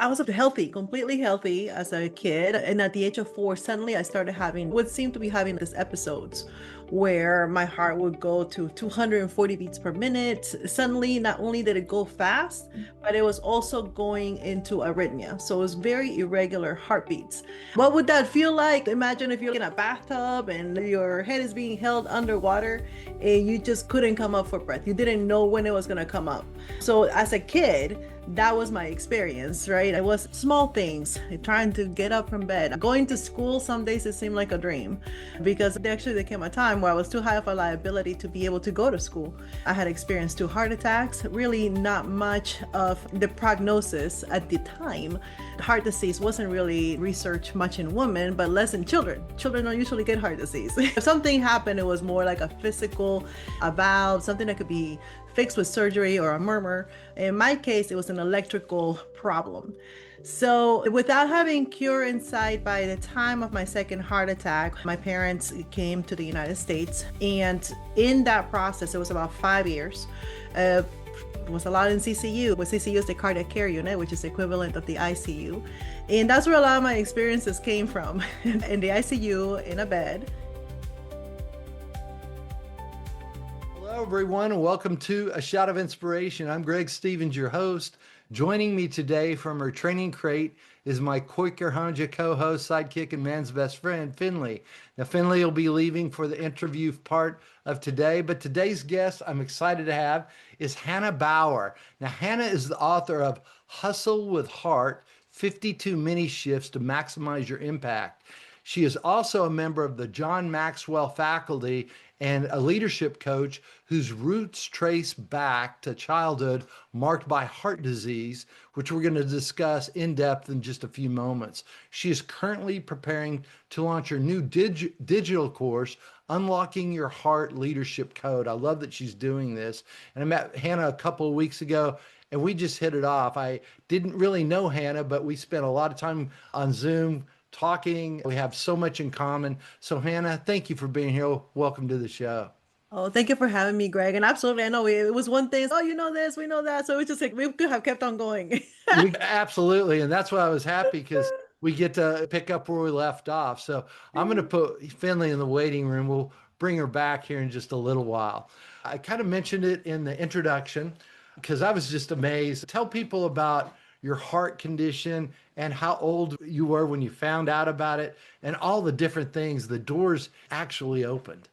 I was healthy, completely healthy as a kid. And at the age of 4, suddenly I started having what seemed to be having these episodes where my heart would go to 240 beats per minute. Suddenly, not only did it go fast, but it was also going into arrhythmia. So it was very irregular heartbeats. What would that feel like? Imagine if you're in a bathtub and your head is being held underwater and you just couldn't come up for breath. You didn't know when it was going to come up. So as a kid, that was my experience, right? It was small things, trying to get up from bed. Going to school, some days it seemed like a dream because there came a time where I was too high of a liability to be able to go to school. I had experienced 2 heart attacks, really not much of the prognosis at the time. Heart disease wasn't really researched much in women, but less in children. Children don't usually get heart disease. If something happened, it was more like a physical, a valve, something that could be fixed with surgery or a murmur. In my case, it was an electrical problem. So, without having cure in sight, by the time of my second heart attack, my parents came to the United States. And in that process, it was about 5 years. Was a lot in CCU. What CCU is the cardiac care unit, which is the equivalent of the ICU. And that's where a lot of my experiences came from in the ICU, in a bed. Hello, everyone, and welcome to A Shot of Inspiration. I'm Greg Stevens, your host. Joining me today from her training crate is my Quaker Hanja co-host, sidekick, and man's best friend, Finley. Now, Finley will be leaving for the interview part of today, but today's guest I'm excited to have is Hanna Bauer. Now, Hanna is the author of Hustle with Heart, 52 Mini Shifts to Maximize Your Impact. She is also a member of the John Maxwell faculty and a leadership coach whose roots trace back to childhood marked by heart disease, which we're going to discuss in depth in just a few moments. She is currently preparing to launch her new digital course, Unlocking Your Heart Leadership Code. I love that she's doing this. And I met Hanna a couple of weeks ago, and we just hit it off. I didn't really know Hanna, but we spent a lot of time on Zoom talking. We have so much in common. So Hanna, thank you for being here. Welcome to the show. Oh, thank you for having me, Greg. And absolutely, I know it was one thing. Oh, you know this, we know that. So it's just like we could have kept on going. We absolutely, and that's why I was happy because we get to pick up where we left off. So I'm going to put Finley in the waiting room. We'll bring her back here in just a little while. I kind of mentioned it in the introduction because I was just amazed. Tell people about your heart condition and how old you were when you found out about it and all the different things, the doors actually opened.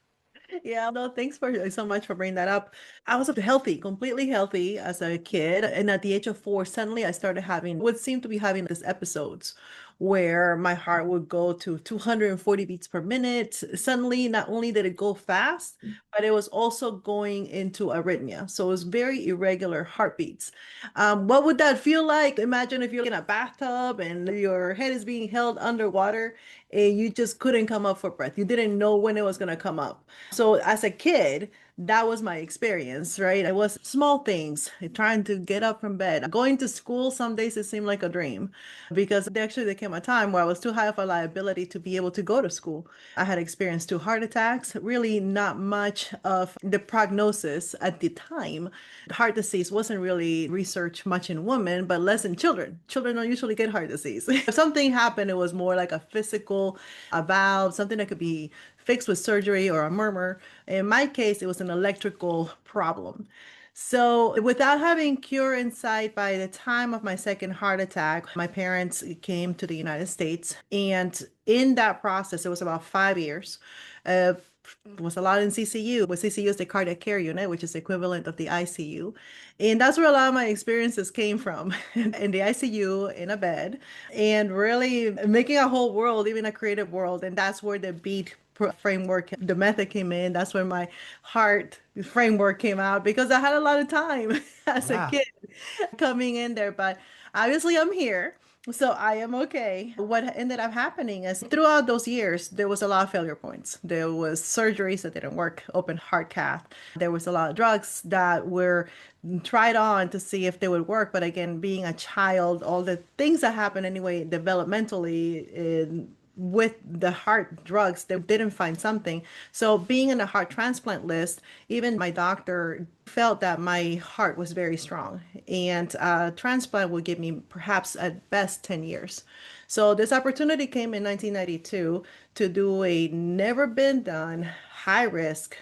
Yeah, no, thanks for so much for bringing that up. I was healthy, completely healthy as a kid. And at the age of 4, suddenly I started having what seemed to be having these episodes where my heart would go to 240 beats per minute. Suddenly, not only did it go fast, but it was also going into arrhythmia. So it was very irregular heartbeats. What would that feel like? Imagine if you're in a bathtub and your head is being held underwater and you just couldn't come up for breath. You didn't know when it was going to come up. So as a kid, that was my experience, right? It was small things, trying to get up from bed. Going to school, some days it seemed like a dream because there came a time where I was too high of a liability to be able to go to school. I had experienced 2 heart attacks, really not much of the prognosis at the time. Heart disease wasn't really researched much in women, but less in children. Children don't usually get heart disease. If something happened, it was more like a physical, a valve, something that could be fixed with surgery or a murmur. In my case, it was an electrical problem. So, without having cure in sight, by the time of my second heart attack, my parents came to the United States. And in that process, it was about 5 years. Uh, was a lot in CCU. What CCU is the cardiac care unit, which is the equivalent of the ICU. And that's where a lot of my experiences came from in the ICU, in a bed, and really making a whole world, even a creative world. And that's where the beat framework, the method came in. That's where my heart framework came out because I had a lot of time as a Yeah. kid coming in there. But obviously, I'm here. So I am okay. What ended up happening is throughout those years, there was a lot of failure points. There was surgeries that didn't work, open heart cath. There was a lot of drugs that were tried on to see if they would work. But again, being a child, all the things that happen anyway developmentally with the heart drugs, they didn't find something. So being in the heart transplant list, even my doctor felt that my heart was very strong, and transplant would give me perhaps at best 10 years. So this opportunity came in 1992 to do a never been done high risk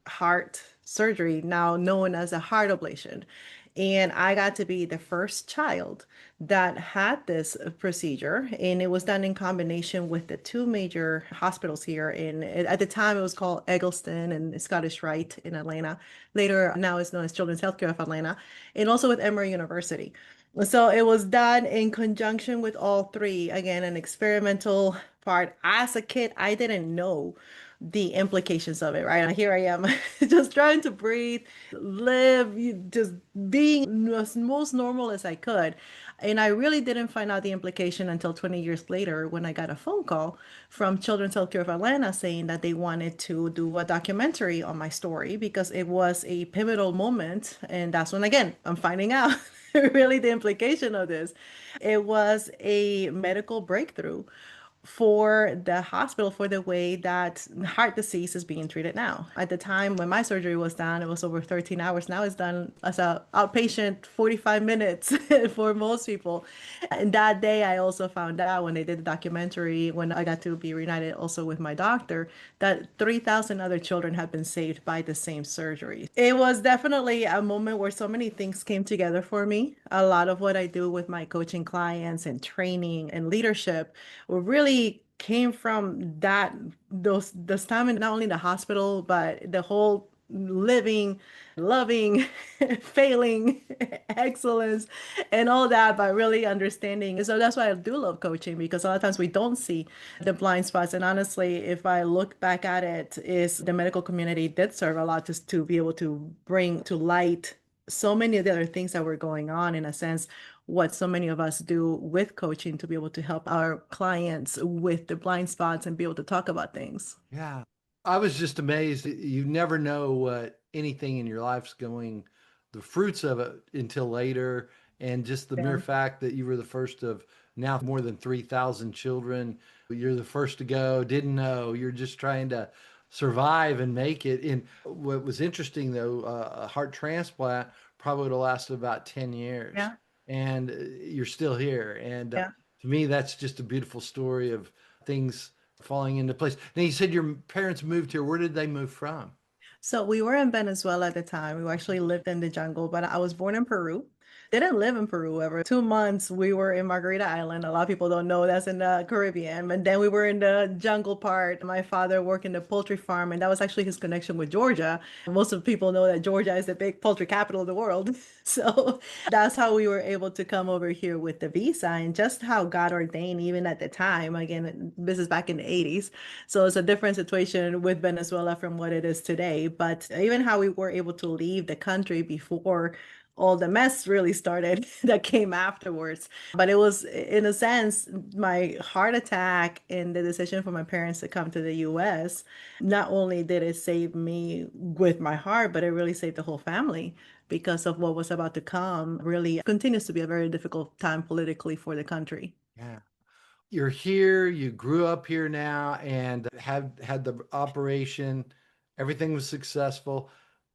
heart surgery, now known as a heart ablation. And I got to be the first child that had this procedure. And it was done in combination with the two major hospitals here at the time it was called Eggleston and Scottish Rite in Atlanta. Later, now it's known as Children's Healthcare of Atlanta, and also with Emory University. So it was done in conjunction with all three. Again, an experimental part. As a kid, I didn't know the implications of it, right? Here I am, just trying to breathe, live, just being as most normal as I could. And I really didn't find out the implication until 20 years later when I got a phone call from Children's Healthcare of Atlanta saying that they wanted to do a documentary on my story because it was a pivotal moment. And that's when, again, I'm finding out really the implication of this. It was a medical breakthrough for the hospital for the way that heart disease is being treated now. At the time when my surgery was done, it was over 13 hours. Now it's done as a outpatient 45 minutes for most people. And that day I also found out when they did the documentary, when I got to be reunited also with my doctor, that 3,000 other children have been saved by the same surgery. It was definitely a moment where so many things came together for me. A lot of what I do with my coaching clients and training and leadership really came from those time in not only the hospital, but the whole living, loving, failing, excellence, and all that, but really understanding. So that's why I do love coaching, because a lot of times we don't see the blind spots. And honestly, if I look back at it, is the medical community did serve a lot just to be able to bring to light so many of the other things that were going on, in a sense, what so many of us do with coaching to be able to help our clients with the blind spots and be able to talk about things. Yeah. I was just amazed. You never know what anything in your life's going, the fruits of it until later. And just the mere Yeah. fact that you were the first of now more than 3,000 children. You're the first to go, didn't know. You're just trying to survive and make it. And what was interesting, though, a heart transplant probably would have lasted about 10 years. Yeah. And you're still here. And Yeah. to me, that's just a beautiful story of things falling into place. Now you said your parents moved here. Where did they move from? So we were in Venezuela at the time. We actually lived in the jungle, but I was born in Peru. Didn't live in Peru ever. 2 months we were in Margarita Island. A lot of people don't know that's in the Caribbean. And then we were in the jungle part. My father worked in the poultry farm, and that was actually his connection with Georgia. Most of the people know that Georgia is the big poultry capital of the world. So that's how we were able to come over here with the visa, and just how God ordained, even at the time. Again, this is back in the 80s. So it's a different situation with Venezuela from what it is today. But even how we were able to leave the country before all the mess really started that came afterwards. But it was, in a sense, my heart attack and the decision for my parents to come to the US, not only did it save me with my heart, but it really saved the whole family because of what was about to come. Really continues to be a very difficult time politically for the country. Yeah. You're here, you grew up here now and have had the operation. Everything was successful.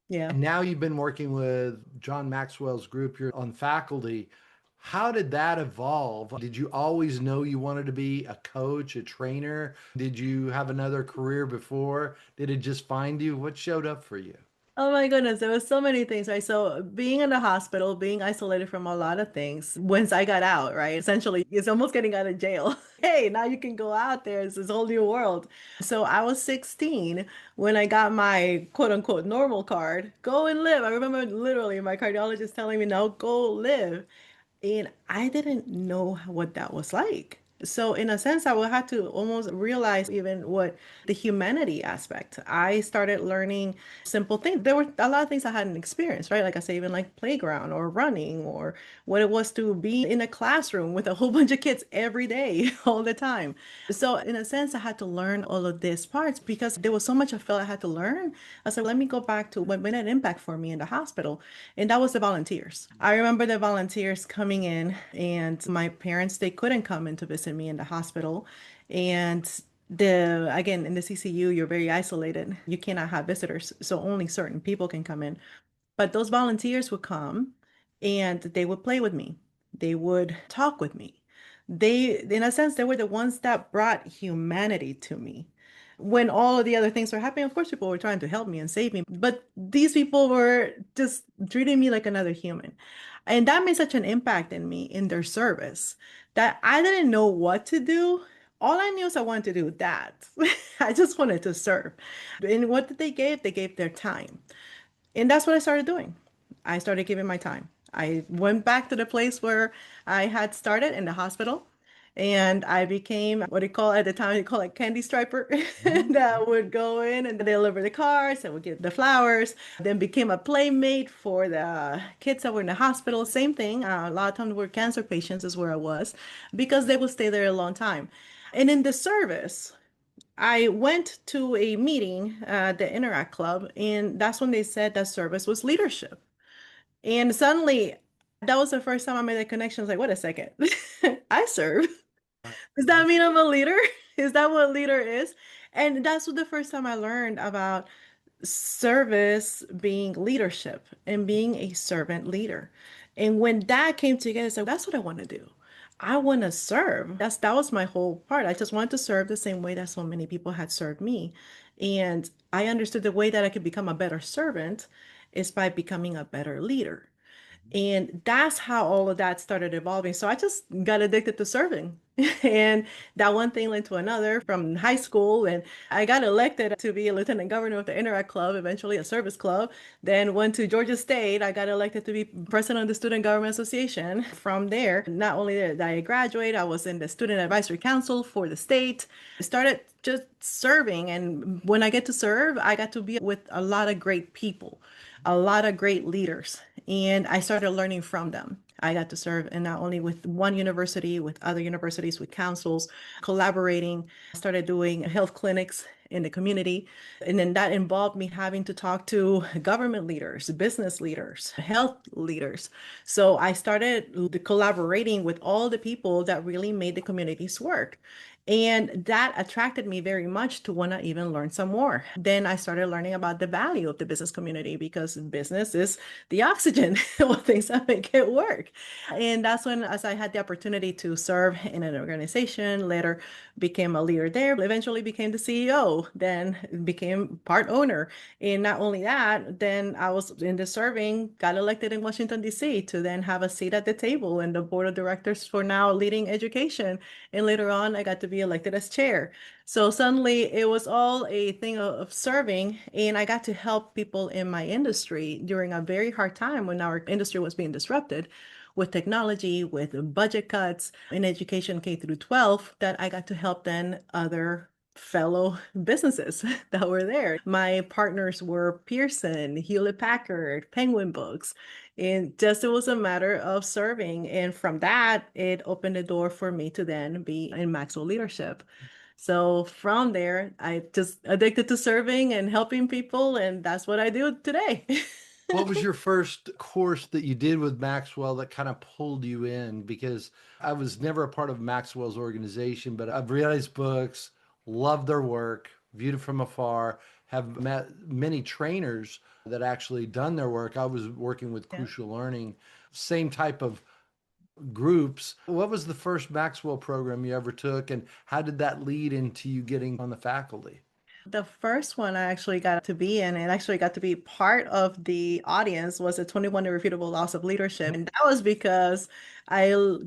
Yeah. And now you've been working with John Maxwell's group. You're on faculty. How did that evolve? Did you always know you wanted to be a coach, a trainer? Did you have another career before? Did it just find you? What showed up for you? Oh my goodness, there was so many things, right? So being in the hospital, being isolated from a lot of things, once I got out, right? Essentially, it's almost getting out of jail. Hey, now you can go out there. It's this whole new world. So I was 16 when I got my quote unquote normal card. Go and live. I remember literally my cardiologist telling me, no, go live. And I didn't know what that was like. So in a sense, I would have to almost realize even what the humanity aspect. I started learning simple things. There were a lot of things I hadn't experienced, right? Like I say, even like playground or running, or what it was to be in a classroom with a whole bunch of kids every day, all the time. So in a sense, I had to learn all of these parts because there was so much I felt I had to learn. I said, let me go back to what made an impact for me in the hospital. And that was the volunteers. I remember the volunteers coming in, and my parents, they couldn't come in to visit visit me in the hospital. And the again in the CCU, you're very isolated. You cannot have visitors, so only certain people can come in. But those volunteers would come and they would play with me. They would talk with me. They, in a sense, they were the ones that brought humanity to me. When all of the other things were happening, of course, people were trying to help me and save me, but these people were just treating me like another human. And that made such an impact in me in their service that I didn't know what to do. All I knew is I wanted to do that. I just wanted to serve. And what did they give? They gave their time. And that's what I started doing. I started giving my time. I went back to the place where I had started in the hospital, and I became what they call at the time, they call it candy striper, Mhm. that would go in and deliver the cards and would give the flowers, then became a playmate for the kids that were in the hospital. Same thing. A lot of times were cancer patients is where I was because they would stay there a long time. And in the service, I went to a meeting at the Interact Club, and that's when they said that service was leadership. And suddenly, that was the first time I made a connection. I was like, wait a second, I serve. Right. Does that mean I'm a leader? Is that what a leader is? And that's what the first time I learned about service being leadership and being a servant leader. And when that came together, so that's what I want to do. I want to serve. That was my whole part. I just wanted to serve the same way that so many people had served me. And I understood the way that I could become a better servant is by becoming a better leader. And that's how all of that started evolving. So I just got addicted to serving. And that one thing led to another from high school. And I got elected to be a lieutenant governor of the Interact Club, eventually a service club. Then went to Georgia State. I got elected to be president of the Student Government Association. From there, not only did I graduate, I was in the Student Advisory Council for the state. I started just serving. And when I get to serve, I got to be with a lot of great people, a lot of great leaders, and I started learning from them. I got to serve and not only with one university, with other universities, with councils, collaborating. I started doing health clinics in the community. And then that involved me having to talk to government leaders, business leaders, health leaders. So I started collaborating with all the people that really made the communities work. And that attracted me very much to want to even learn some more. Then I started learning about the value of the business community because business is the oxygen, what things that make it work. And that's when, as I had the opportunity to serve in an organization, later became a leader there, eventually became the CEO, then became part owner. And not only that, then I was in the serving, got elected in Washington, D.C. to then have a seat at the table in the board of directors for now leading education. And later on, I got to be elected as chair. So suddenly it was all a thing of serving, and I got to help people in my industry during a very hard time when our industry was being disrupted with technology, with budget cuts in education K through 12, that I got to help then other fellow businesses that were there. My partners were Pearson, Hewlett Packard, Penguin Books. And just it was a matter of serving. And from that, it opened the door for me to then be in Maxwell leadership. So from there, I just addicted to serving and helping people, and that's what I do today. What was your first course that you did with Maxwell that kind of pulled you in? Because I was never a part of Maxwell's organization, but I've read his books, loved their work, viewed it from afar, have met many trainers that actually done their work. I was working with Yeah. Crucial Learning, same type of groups. What was the first Maxwell program you ever took, and how did that lead into you getting on the faculty? The first one I actually got to be in and actually got to be part of the audience was a 21 Irrefutable Laws of Leadership. And that was because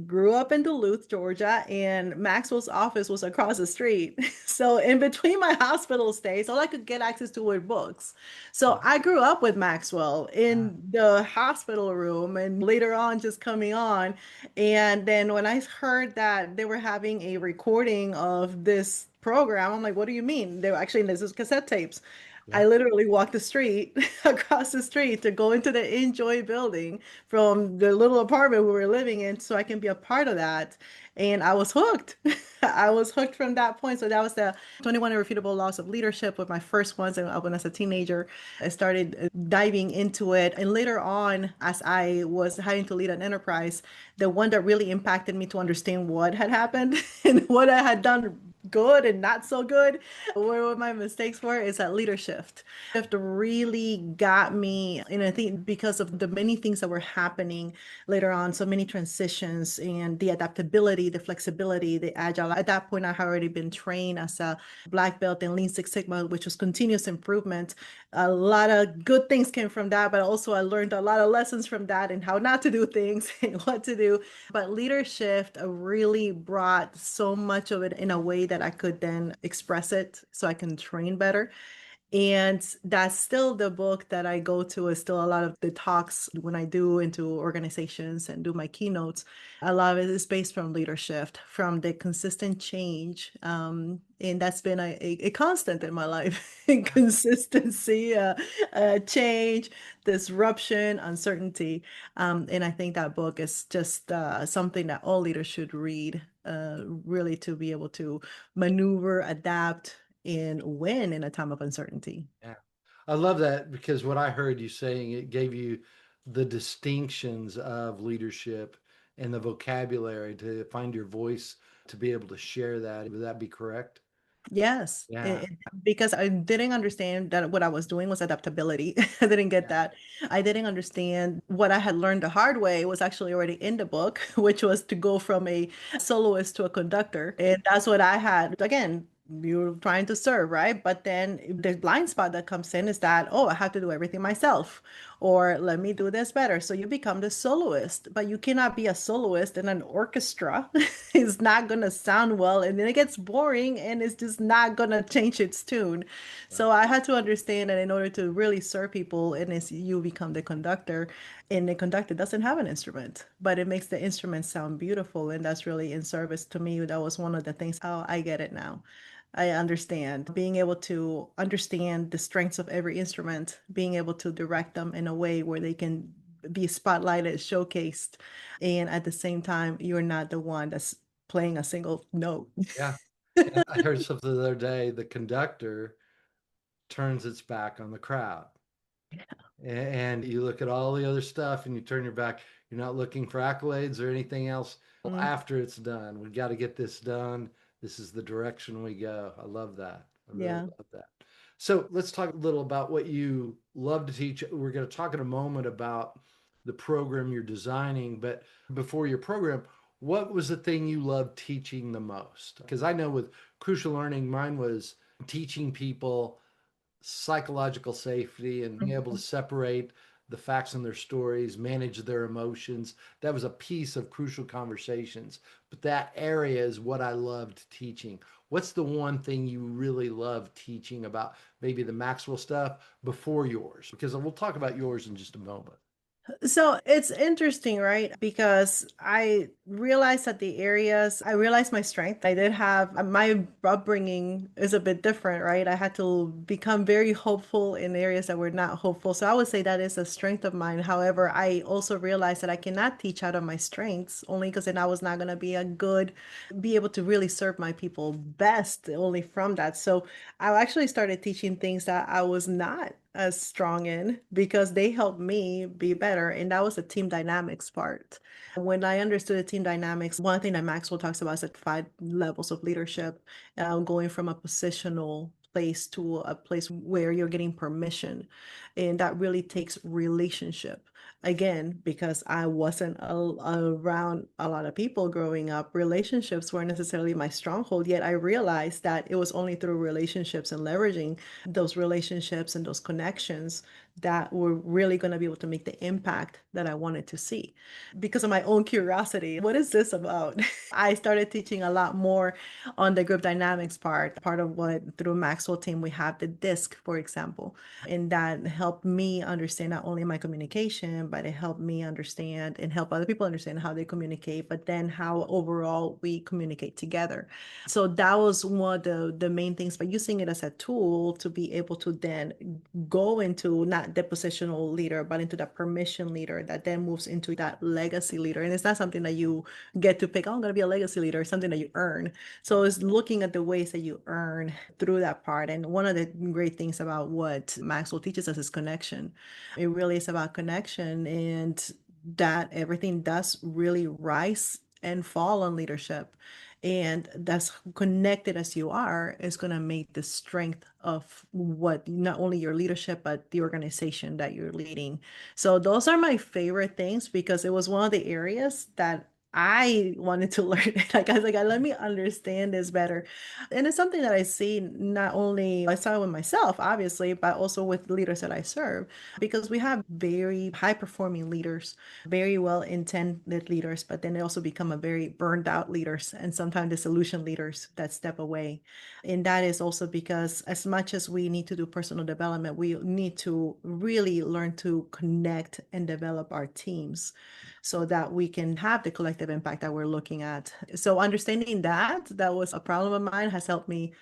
grew up in Duluth, Georgia, and Maxwell's office was across the street. So in between my hospital stays, all I could get access to were books. So I grew up with Maxwell in the hospital room and later on just coming on. And then when I heard that they were having a recording of this program, I'm like, what do you mean? They were actually, this is cassette tapes. Yeah. I literally walked the street across the street to go into the Enjoy building from the little apartment we were living in so I can be a part of that. And I was hooked. I was hooked from that point. So that was the 21 Irrefutable Laws of Leadership with my first ones when I was a teenager. I started diving into it. And later on, as I was having to lead an enterprise, the one that really impacted me to understand what had happened and what I had done good and not so good, what my mistakes were, is that leadership. Shift really got me, and I think because of the many things that were happening later on, so many transitions and the adaptability, the flexibility, the agile. At that point, I had already been trained as a black belt in Lean Six Sigma, which was continuous improvement. A lot of good things came from that, but also I learned a lot of lessons from that and how not to do things and what to do. But leadership really brought so much of it in a way that I could then express it so I can train better. And that's still the book that I go to, is still a lot of the talks when I do into organizations and do my keynotes. A lot of it is based from leadership, from the consistent change. And that's been a constant in my life. Consistency, change, disruption, uncertainty. And I think that book is just something that all leaders should read, really, to be able to maneuver, adapt, and win in a time of uncertainty. Yeah. I love that because what I heard you saying, it gave you the distinctions of leadership and the vocabulary to find your voice to be able to share that. Would that be correct? Yes, Yeah. because I didn't understand that what I was doing was adaptability. I didn't get Yeah. that. I didn't understand what I had learned the hard way was actually already in the book, which was to go from a soloist to a conductor. And that's what I had. Again, you're trying to serve, right? But then the blind spot that comes in is that, oh, I have to do everything myself, or let me do this better. So you become the soloist, but you cannot be a soloist in an orchestra. It's not going to sound well, and then it gets boring and it's just not going to change its tune. Right. So I had to understand that in order to really serve people, and it's you become the conductor, and the conductor doesn't have an instrument, but it makes the instrument sound beautiful, and that's really in service to me. That was one of the things. Oh, I get it now. I understand. Being able to understand the strengths of every instrument, being able to direct them in a way where they can be spotlighted, showcased, and at the same time, you're not the one that's playing a single note. Yeah. Yeah. I heard something the other day. The conductor turns its back on the crowd. And you look at all the other stuff and you turn your back. You're not looking for accolades or anything else Mm, after it's done. We got to get this done. This is the direction we go. I love that. I really yeah. love that. So let's talk a little about what you love to teach. We're going to talk in a moment about the program you're designing, but before your program, what was the thing you loved teaching the most? Because I know with Crucial Learning, mine was teaching people psychological safety and being able to separate the facts in their stories, manage their emotions. That was a piece of Crucial Conversations. But that area is what I loved teaching. What's the one thing you really love teaching about maybe the Maxwell stuff before yours? Because we'll talk about yours in just a moment. So it's interesting, right? Because I realized that the areas, I realized my strength. I did have my upbringing is a bit different, right? I had to become very hopeful in areas that were not hopeful. So I would say that is a strength of mine. However, I also realized that I cannot teach out of my strengths only because then I was not going to be able to really serve my people best only from that. So I actually started teaching things that I was not as strong in because they helped me be better. And that was the team dynamics part. When I understood the team dynamics, one thing that Maxwell talks about is like 5 levels of leadership, going from a positional place to a place where you're getting permission. And that really takes relationship. Again, because I wasn't around a lot of people growing up, relationships weren't necessarily my stronghold. Yet I realized that it was only through relationships and leveraging those relationships and those connections that were really going to be able to make the impact that I wanted to see. Because of my own curiosity, what is this about? I started teaching a lot more on the group dynamics part of what through Maxwell team we have the disc, for example, and that helped me understand not only my communication, but it helped me understand and help other people understand how they communicate, but then how overall we communicate together. So that was one of the main things, but using it as a tool to be able to then go into not the positional leader, but into the permission leader that then moves into that legacy leader. And it's not something that you get to pick, oh, I'm going to be a legacy leader, it's something that you earn. So it's looking at the ways that you earn through that part. And one of the great things about what Maxwell teaches us is connection. It really is about connection, and that everything does really rise and fall on leadership. And that's connected as you are is going to make the strength of what not only your leadership, but the organization that you're leading. So those are my favorite things because it was one of the areas that I wanted to learn. Like I was like, let me understand this better. And it's something that I see not only I saw it with myself, obviously, but also with leaders that I serve, because we have very high performing leaders, very well intended leaders, but then they also become a very burned out leaders and sometimes the solution leaders that step away. And that is also because as much as we need to do personal development, we need to really learn to connect and develop our teams so that we can have the collective impact that we're looking at. So understanding that was a problem of mine has helped me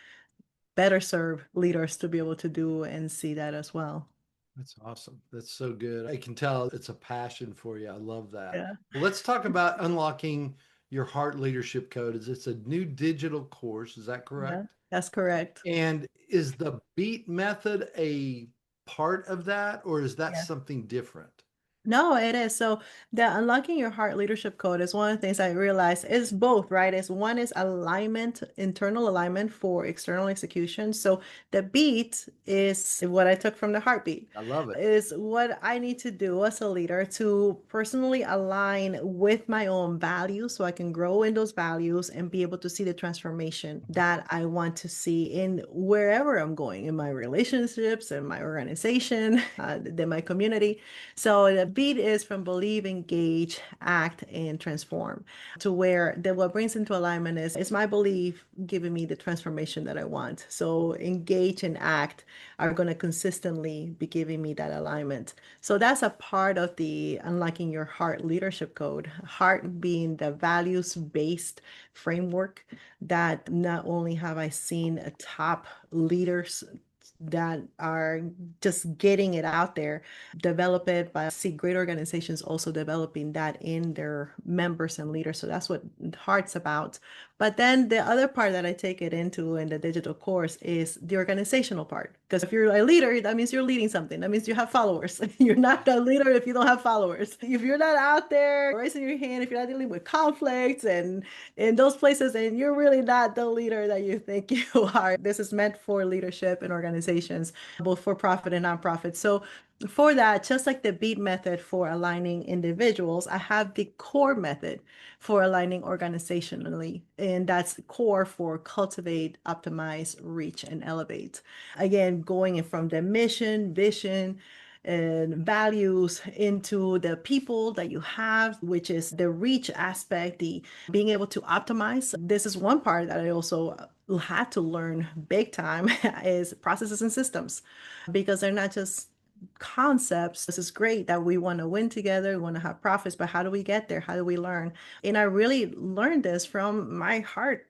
better serve leaders to be able to do and see that as well. That's awesome. That's so good. I can tell it's a passion for you. I love that. Yeah, Well, let's talk about unlocking your heart leadership code. It's a new digital course. Is that yeah, correct? that's correct. And is the beat method a part of that, or is that Yeah. something different? No, it is. So the unlocking your heart leadership code is one of the things I realized is both, right? Is one is alignment, internal alignment for external execution. So the beat is what I took from the heartbeat, I love it. is what I need to do as a leader to personally align with my own values so I can grow in those values and be able to see the transformation that I want to see in wherever I'm going in my relationships, in my organization, in my community. So the beat is from believe, engage, act, and transform to where the what brings into alignment is my belief giving me the transformation that I want. So engage and act are going to consistently be giving me that alignment. So that's a part of the unlocking your heart leadership code. Heart being the values-based framework that not only have I seen top leaders that are just getting it out there, develop it, but I see great organizations also developing that in their members and leaders. So that's what Heart's about. But then the other part that I take it into in the digital course is the organizational part. Because if you're a leader, that means you're leading something. That means you have followers. You're not a leader if you don't have followers. If you're not out there raising your hand, if you're not dealing with conflicts and in those places, and you're really not the leader that you think you are. This is meant for leadership and organizations, both for profit and nonprofit. So for that, just like the beat method for aligning individuals, I have the core method for aligning organizationally. And that's core for cultivate, optimize, reach, and elevate. Again, going in from the mission, vision, and values into the people that you have, which is the reach aspect, the being able to optimize. This is one part that I also had to learn big time is processes and systems because they're not just concepts. This is great that we want to win together, we want to have profits, but how do we get there? How do we learn? And I really learned this from my heart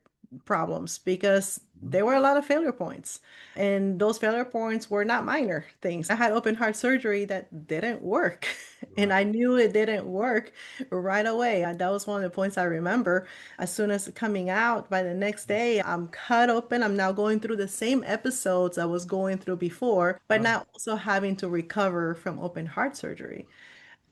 problems because Mhm. there were a lot of failure points. And those failure points were not minor things. I had open heart surgery that didn't work. And Right. I knew it didn't work right away. That was one of the points I remember. As soon as coming out, by the next day, I'm cut open. I'm now going through the same episodes I was going through before, but Wow. now also having to recover from open heart surgery.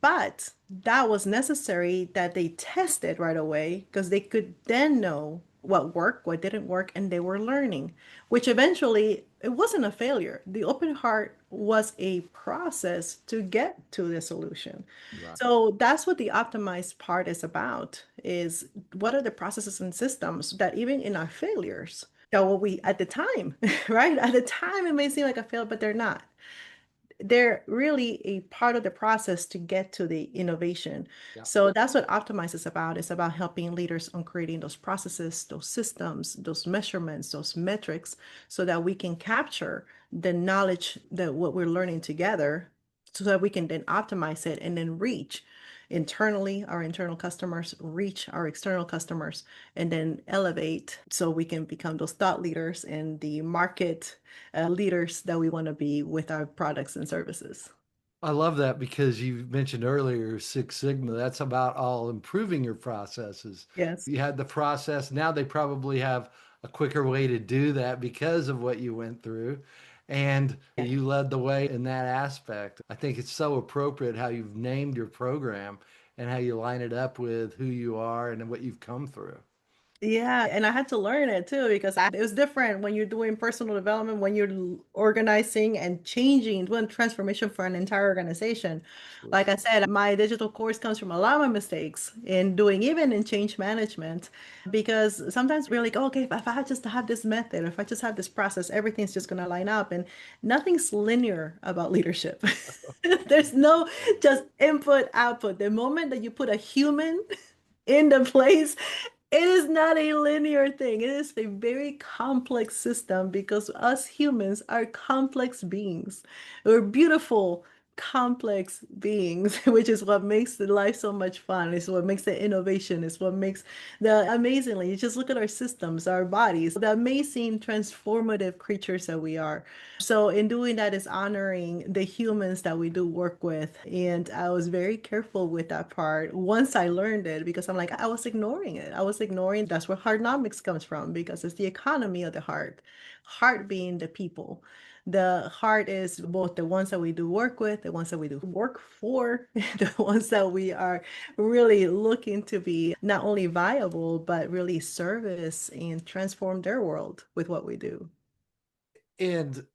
But that was necessary that they tested right away because they could then know what worked, what didn't work, and they were learning, which eventually it wasn't a failure. The open heart was a process to get to the solution. Right. So that's what the optimized part is about, is what are the processes and systems that even in our failures, that what we at the time, right? At the time it may seem like a fail, but they're not. they're really a part of the process to get to the innovation. Yeah. So that's what Optimize is about. It's about helping leaders on creating those processes, those systems, those measurements, those metrics, so that we can capture the knowledge that what we're learning together so that we can then optimize it and then reach internally our internal customers, reach our external customers, and then elevate so we can become those thought leaders and the market leaders that we want to be with our products and services. I love that because you mentioned earlier Six Sigma. That's about all improving your processes. Yes. You had the process. Now they probably have a quicker way to do that because of what you went through. And you led the way in that aspect. I think it's so appropriate how you've named your program and how you line it up with who you are and what you've come through. Yeah, and I had to learn it too because it was different when you're doing personal development, when you're organizing and changing, doing transformation for an entire organization. Absolutely. Like I said, my digital course comes from a lot of my mistakes in doing, even in change management, because sometimes we're like, okay, if I just have this method, if I just have this process, everything's just going to line up. And nothing's linear about leadership. There's no just input, output. The moment that you put a human in the place, it is not a linear thing. It is a very complex system because us humans are complex beings. We're beautiful, complex beings, which is what makes the life so much fun. It's what makes the innovation. It's what makes the amazingly. You just look at our systems, our bodies, the amazing transformative creatures that we are. So in doing that is honoring the humans that we do work with. And I was very careful with that part once I learned it because I'm like, I was ignoring it. I was ignoring that's where heartnomics comes from because it's the economy of the heart. Heart being the people. The heart is both the ones that we do work with, the ones that we do work for, the ones that we are really looking to be not only viable, but really service and transform their world with what we do. And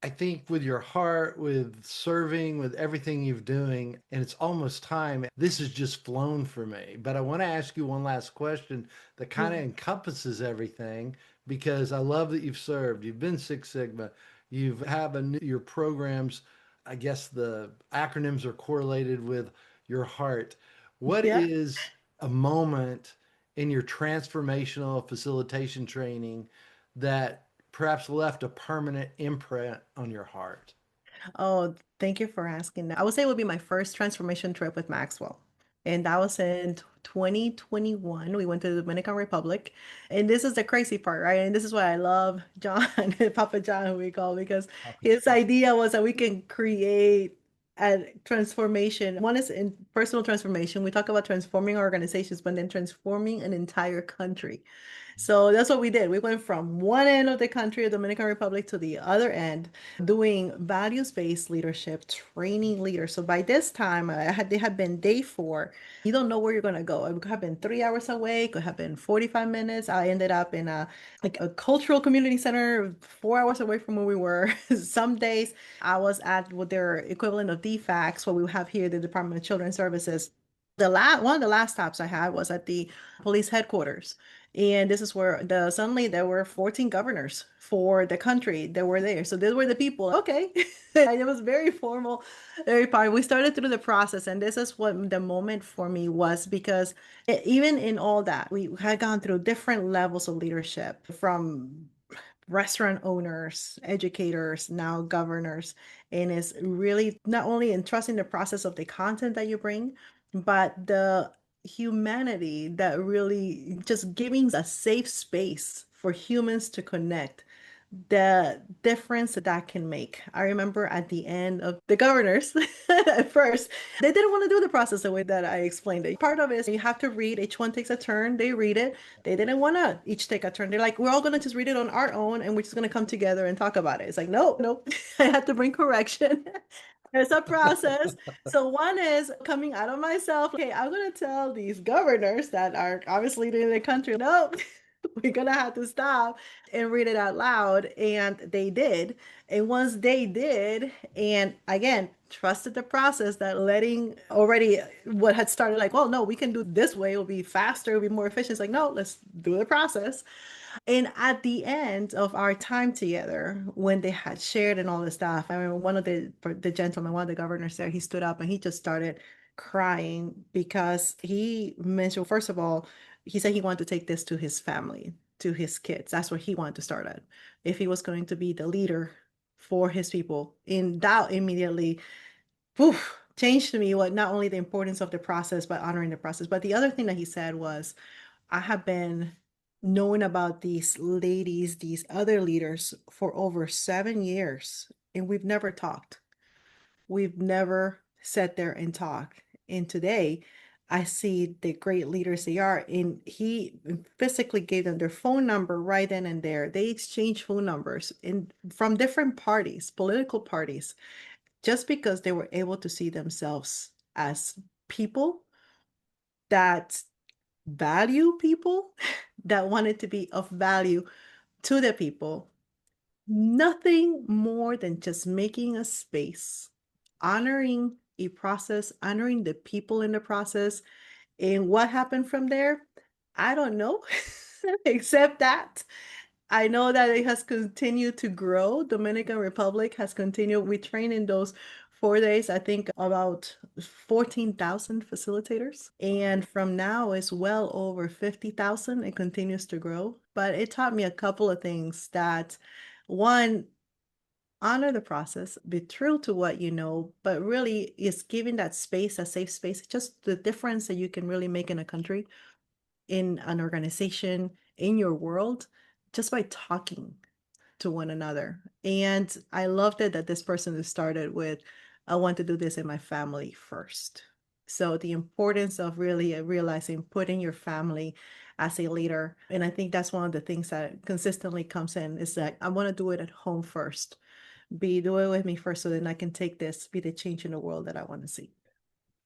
I think with your heart, with serving, with everything you're doing, and it's almost time, this has just flown for me. But I want to ask you one last question that kind of Yeah. encompasses everything because I love that you've served. You've been Six Sigma. You've have your programs. I guess the acronyms are correlated with your heart. What Yeah. is a moment in your transformational facilitation training that perhaps left a permanent imprint on your heart? Oh, thank you for asking that. I would say it would be my first transformation trip with Maxwell. And that was in 2021. We went to the Dominican Republic. And this is the crazy part, right? And this is why I love John, Papa John, who we call, because his idea was that we can create a transformation. One is in personal transformation. We talk about transforming organizations, but then transforming an entire country. So that's what we did. We went from one end of the country, the Dominican Republic, to the other end, doing values-based leadership, training leaders. So by this time, they had been day 4. You don't know where you're gonna go. It could have been 3 hours away, it could have been 45 minutes. I ended up in a cultural community center 4 hours away from where we were. Some days I was at what their equivalent of DFACS, what we have here, the Department of Children's Services. One of the last stops I had was at the police headquarters. And this is where suddenly there were 14 governors for the country that were there. So these were the people. Okay. It was very formal, very part. We started through the process, and this is what the moment for me was because even in all that, we had gone through different levels of leadership from restaurant owners, educators, now governors. And it's really not only in trusting the process of the content that you bring, but the humanity that really just giving a safe space for humans to connect, the difference that that can make. I remember at the end of the governors, at first, they didn't want to do the process the way that I explained it. Part of it is you have to read, each one takes a turn, they read it. They didn't want to each take a turn. They're like, we're all going to just read it on our own and we're just going to come together and talk about it. It's like, no, no, I had to bring correction. There's a process. So one is coming out of myself. Okay, I'm going to tell these governors that are obviously leading the country, no. we're gonna have to stop and read it out loud. And they did. And once they did, and again, trusted the process, that letting already what had started like, oh no, we can do it this way, it'll be faster, it'll be more efficient. It's like, no, let's do the process. And at the end of our time together, when they had shared and all this stuff, I remember one of the gentlemen, one of the governors there, he stood up and he just started crying because he mentioned, first of all, he said he wanted to take this to his family, to his kids. That's where he wanted to start at. If he was going to be the leader for his people, and that immediately, poof, changed to me what not only the importance of the process, but honoring the process. But the other thing that he said was, I have been knowing about these ladies, these other leaders for over 7 years, and we've never talked. We've never sat there and talked. And today, I see the great leaders they are. And he physically gave them their phone number right then and there. They exchanged phone numbers from different parties, political parties, just because they were able to see themselves as people that value people, that wanted to be of value to the people. Nothing more than just making a space, honoring a process, honoring the people in the process. And what happened from there, I don't know, except that I know that it has continued to grow. Dominican Republic has continued. We train in those 4 days, I think about 14,000 facilitators. And from now it's well over 50,000. It continues to grow. But it taught me a couple of things that, one, honor the process, be true to what you know, but really is giving that space, a safe space, just the difference that you can really make in a country, in an organization, in your world, just by talking to one another. And I loved it that this person started with, I want to do this in my family first. So the importance of really realizing putting your family as a leader. And I think that's one of the things that consistently comes in, is that I want to do it at home first. Do it with me first, so then I can take this, be the change in the world that I want to see.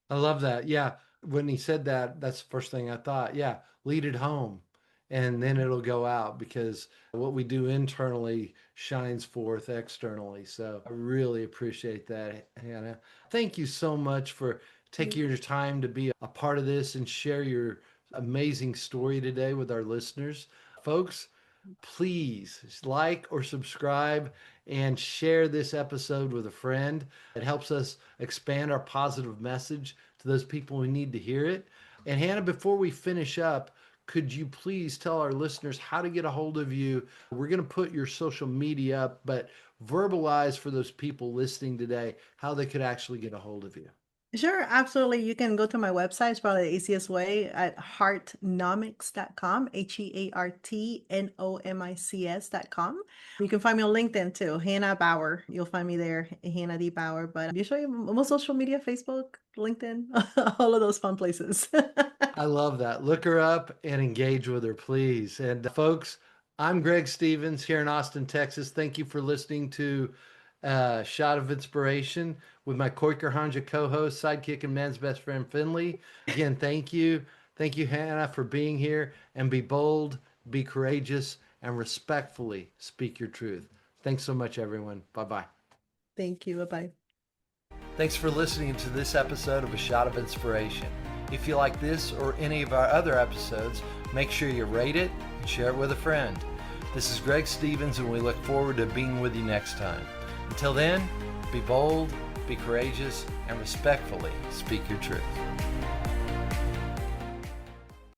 I love that. Yeah. When he said that, that's the first thing I thought. Yeah. Lead it home and then it'll go out, because what we do internally shines forth externally. So I really appreciate that, Hannah. Thank you so much for taking your time to be a part of this and share your amazing story today with our listeners. Folks, please like or subscribe and share this episode with a friend. It helps us expand our positive message to those people who need to hear it. And Hannah, before we finish up, could you please tell our listeners how to get a hold of you? We're going to put your social media up, but verbalize for those people listening today how they could actually get a hold of you. Sure, absolutely. You can go to my website. It's probably the easiest way, at heartnomics.com, HEARTNOMICS.com. You can find me on LinkedIn too, Hanna Bauer. You'll find me there, Hanna D. Bauer. But usually most social media, Facebook, LinkedIn, all of those fun places. I love that. Look her up and engage with her, please. And folks, I'm Greg Stevens here in Austin, Texas. Thank you for listening to Shot of Inspiration with my Quaker Hanja co-host, sidekick, and man's best friend, Finley. Again, thank you. Thank you, Hannah, for being here. And be bold, be courageous, and respectfully speak your truth. Thanks so much, everyone. Bye-bye. Thank you. Bye-bye. Thanks for listening to this episode of A Shot of Inspiration. If you like this or any of our other episodes, make sure you rate it and share it with a friend. This is Greg Stevens, and we look forward to being with you next time. Until then, be bold, be courageous, and respectfully speak your truth.